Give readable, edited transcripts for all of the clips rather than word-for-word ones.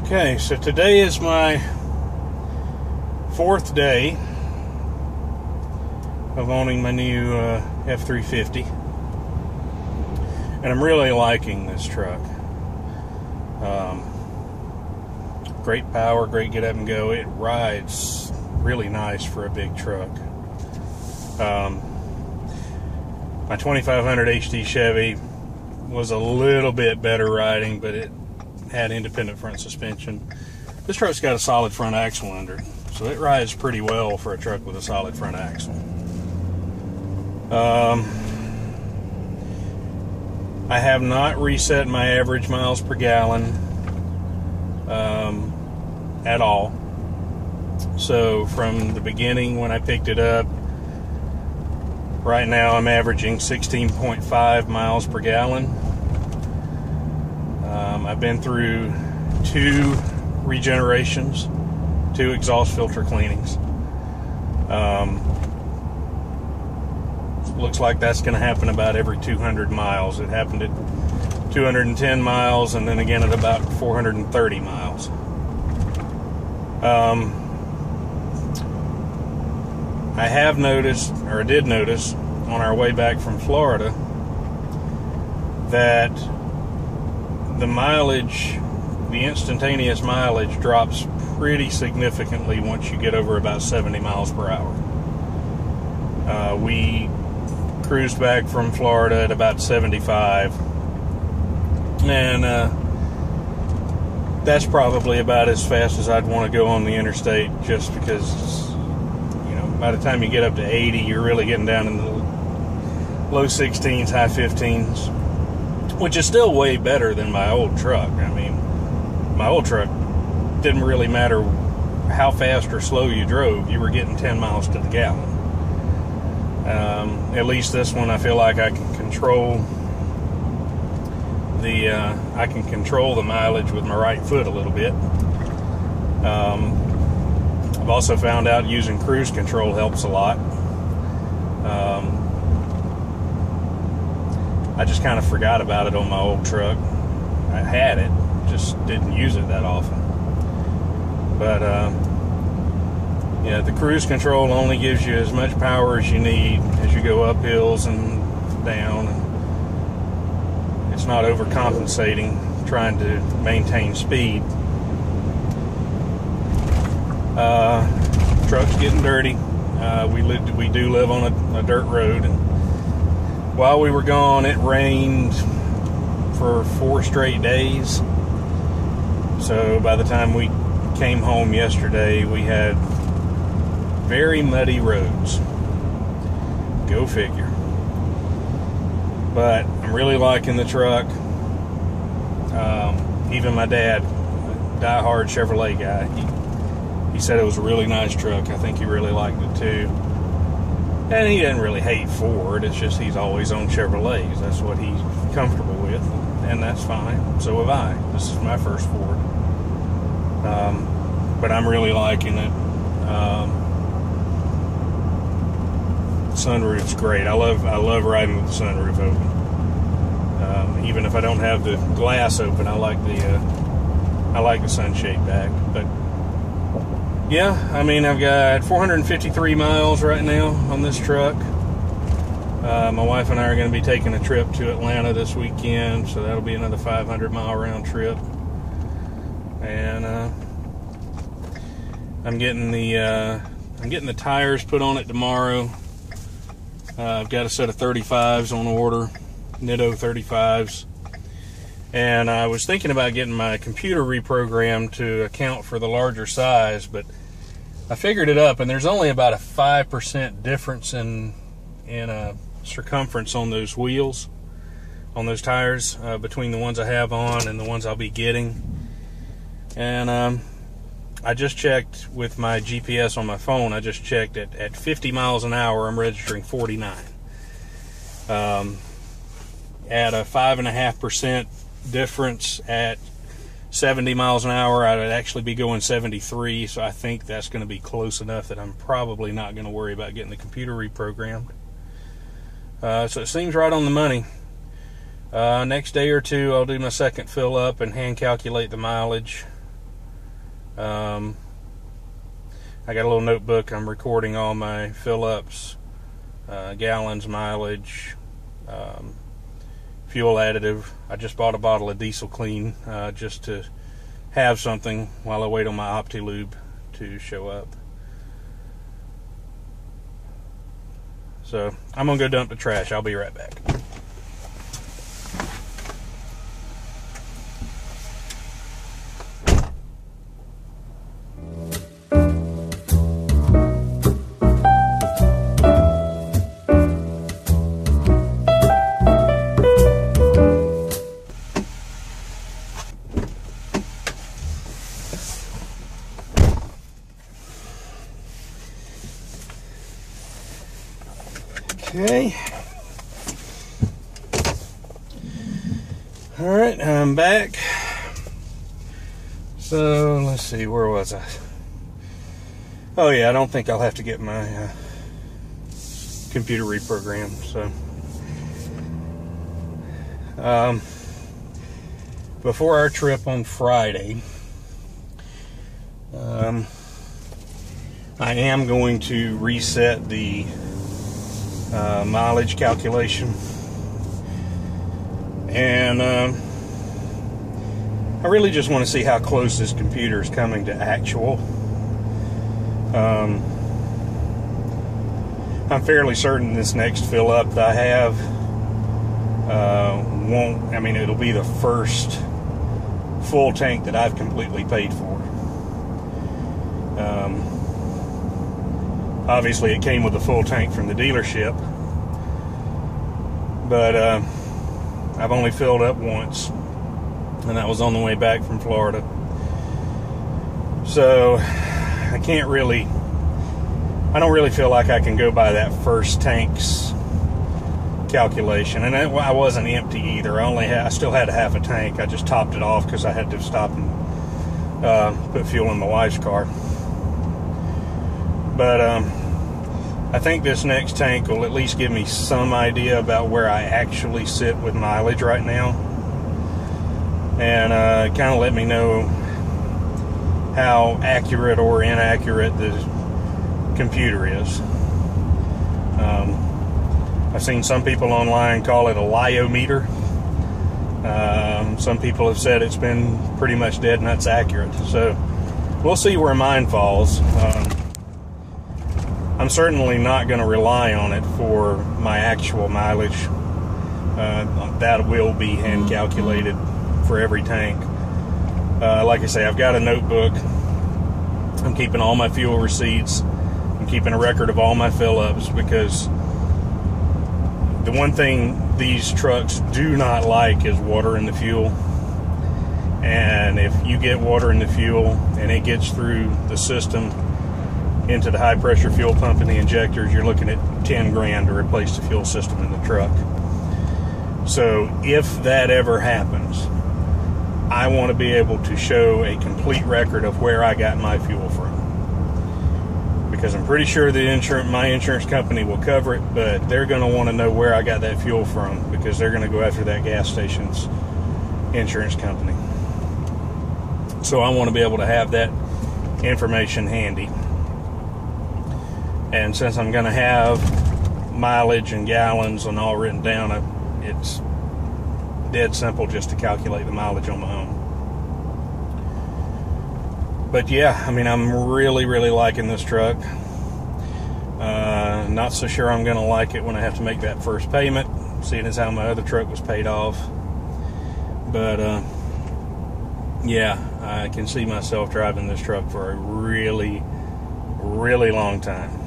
Okay, so today is my 4th day of owning my new F350, and I'm really liking this truck. Great power, great get up and go. It rides really nice for a big truck. My 2500 HD Chevy was a little bit better riding, but it had independent front suspension. This truck's got a solid front axle under it, so it rides pretty well for a truck with a solid front axle. I have not reset my average miles per gallon at all. So from the beginning when I picked it up, right now I'm averaging 16.5 miles per gallon. I've been through 2 regenerations, 2 exhaust filter cleanings. Looks like that's going to happen about every 200 miles. It happened at 210 miles and then again at about 430 miles. I have noticed, or did notice, on our way back from Florida that the mileage, the instantaneous mileage, drops pretty significantly once you get over about 70 miles per hour. We cruised back from Florida at about 75, and that's probably about as fast as I'd want to go on the interstate, just because, you know, by the time you get up to 80, you're really getting down in the low 16s, high 15s, which is still way better than my old truck. I mean, my old truck didn't really matter how fast or slow you drove, you were getting 10 miles to the gallon. At least this one, I feel like I can control the mileage with my right foot a little bit. I've also found out using cruise control helps a lot. I just kind of forgot about it on my old truck. I had it, just didn't use it that often. But yeah, the cruise control only gives you as much power as you need as you go up hills and down, and it's not overcompensating trying to maintain speed. Truck's getting dirty. We do live on a dirt road, and while we were gone, it rained for 4 straight days. So by the time we came home yesterday, we had very muddy roads. Go figure. But I'm really liking the truck. Even my dad, die-hard Chevrolet guy, he said it was a really nice truck. I think he really liked it too. And he doesn't really hate Ford. It's just he's always owned Chevrolets. That's what he's comfortable with, and that's fine. So have I. This is my first Ford. But I'm really liking it. Sunroof's great. I love riding with the sunroof open. Even if I don't have the glass open, I like the sunshade back. But yeah, I mean, I've got 453 miles right now on this truck. My wife and I are going to be taking a trip to Atlanta this weekend, so that'll be another 500-mile round trip. And I'm getting the tires put on it tomorrow. I've got a set of 35s on order, Nitto 35s. And I was thinking about getting my computer reprogrammed to account for the larger size, but I figured it up, and there's only about a 5% difference in circumference on those wheels, on those tires, between the ones I have on and the ones I'll be getting. And I just checked with my GPS on my phone. I just checked at 50 miles an hour, I'm registering 49. At a 5.5% difference at 70 miles an hour, I'd actually be going 73, so I think that's going to be close enough that I'm probably not going to worry about getting the computer reprogrammed. So it seems right on the money. Next day or two, I'll do my second fill up and hand calculate the mileage. I got a little notebook. I'm recording all my fill-ups, gallons, mileage, fuel additive. I just bought a bottle of Diesel Clean just to have something while I wait on my OptiLube to show up. So I'm gonna go dump the trash. I'll be right back. Okay. All right, I'm back. So let's see, where was I? Oh yeah, I don't think I'll have to get my computer reprogrammed. So before our trip on Friday, I am going to reset the mileage calculation, and I really just want to see how close this computer is coming to actual. I'm fairly certain this next fill up that I have it'll be the first full tank that I've completely paid for. Obviously it came with a full tank from the dealership, but I've only filled up once, and that was on the way back from Florida. So I don't really feel like I can go by that first tank's calculation. And I wasn't empty either. I still had a half a tank. I just topped it off because I had to stop and put fuel in my wife's car. But I think this next tank will at least give me some idea about where I actually sit with mileage right now, and kind of let me know how accurate or inaccurate the computer is. I've seen some people online call it a liometer. Some people have said it's been pretty much dead nuts accurate. So we'll see where mine falls. I'm certainly not going to rely on it for my actual mileage. That will be hand calculated for every tank. Like I say, I've got a notebook. I'm keeping all my fuel receipts. I'm keeping a record of all my fill-ups, because the one thing these trucks do not like is water in the fuel. And if you get water in the fuel and it gets through the system into the high pressure fuel pump and the injectors, you're looking at 10 grand to replace the fuel system in the truck. So if that ever happens, I want to be able to show a complete record of where I got my fuel from, because I'm pretty sure my insurance company will cover it, but they're going to want to know where I got that fuel from, because they're going to go after that gas station's insurance company. So I want to be able to have that information handy. And since I'm going to have mileage and gallons and all written down, it's dead simple just to calculate the mileage on my own. But yeah, I mean, I'm really, really liking this truck. Not so sure I'm going to like it when I have to make that first payment, seeing as how my other truck was paid off. But yeah, I can see myself driving this truck for a really, really long time.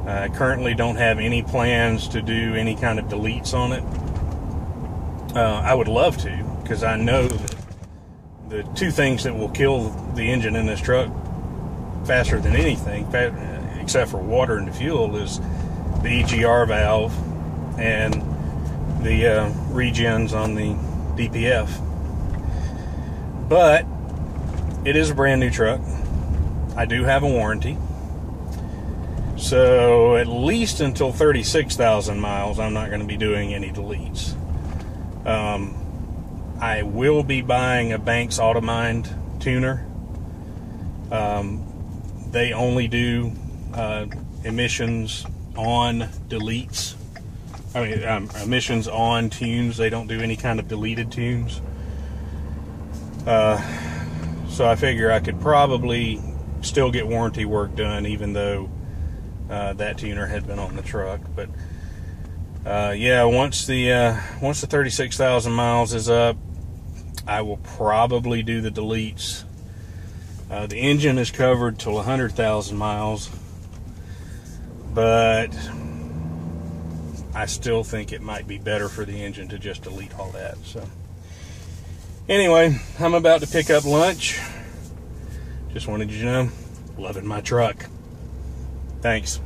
I currently don't have any plans to do any kind of deletes on it. I would love to, because I know that the two things that will kill the engine in this truck faster than anything, except for water and the fuel, is the EGR valve and the regens on the DPF. But it is a brand new truck. I do have a warranty. So at least until 36,000 miles, I'm not going to be doing any deletes. I will be buying a Banks Automind tuner They only do emissions on deletes. I mean, emissions on tunes. They don't do any kind of deleted tunes. So I figure I could probably still get warranty work done, even though that tuner had been on the truck. But yeah, once the 36,000 miles is up, I will probably do the deletes. The engine is covered till 100,000 miles, but I still think it might be better for the engine to just delete all that. So anyway, I'm about to pick up lunch. Just wanted you to know, loving my truck. Thanks.